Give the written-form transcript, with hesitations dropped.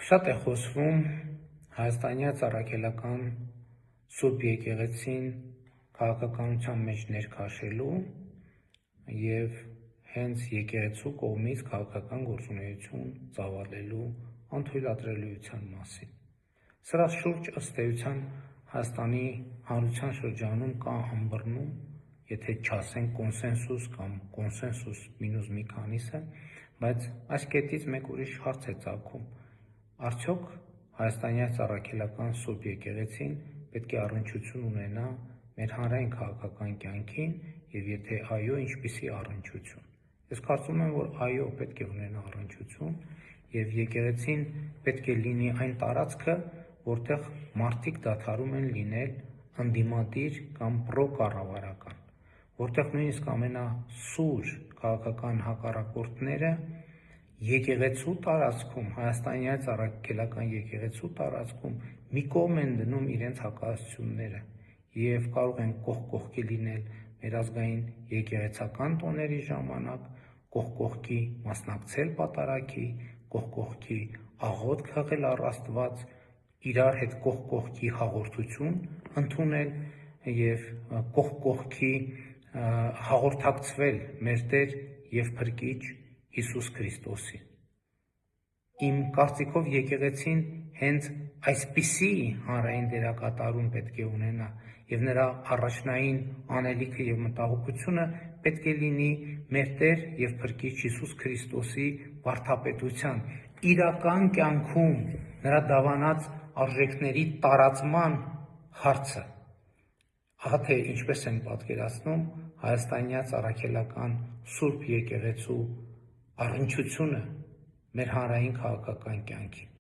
Շատ է խոսվում Հայաստանի Առաքելական Սուրբ Եկեղեցին քաղաքականության մեջ ներքաշելու և հենց եկեղեցու կողմից քաղաքական գործունեություն ծավալելու անթույլատրելիության մասին։ Սրա շուրջ ըստ էության Հայաստանի հանրության շրջանում կա ըմբռնում, եթե չասենք կոնսենսուս կամ կոնսենսուս մինուս մի քանիսը, բայց այս կետից մեկ ուրիշ հարց է ծագում. արդյոք Հայաստանի Առաքելական Սուրբ Եկեղեցին պետք է առնչություն ունենա մեր հանրային քաղաքական կյանքին և եթե այո, ինչպիսի առնչություն։ Ես կարծում եմ, որ այո, պետք է ունենա առնչություն և եկեղեցին պետք է լինի այն տարածքը, որտեղ մարդիկ դադարում են լինել ընդդիմադիր կամ պրոկառավարական, որտեղ նույնիսկ ամենասուր քաղաքական հակառակորդները եկեղեցու տարածքում, Հայաստանի Առաքելական եկեղեցու տարածքում մի կողմ են դնում իրենց հակասությունները և կարող են կողք կողքի լինել մեր ազգային եկեղեցական տոների ժամանակ, կողք կողքի մասնակցել պատարագի, կողք կողքի աղոթք հղել առ Աստված, իրար հետ կողք կողքի հաղորդություն ընդունել և կողք կողքի հաղորդակցվել մեր Տեր և Փրկիչ Հիսուս Քրիստոսին։ Իմ կարծիքով եկեղեցին հենց այսպիսի հանրային դերակատարում պետք է ունենա և նրա առաջնային անելիքը և մտահոգությունը պետք է լինի մեր Տեր և Փրկիչ Հիսուս Քրիստոսի վարդապետության, իրական կյանքում նրա դավանած արժեքների տարածման հարցը։ Ահա թե ինչպես եմ պատկերացնում Հայաստանի Առաքելական Սուրբ Եկեղեցու առնչությունը մեր հանրային քաղաքական կյանքին։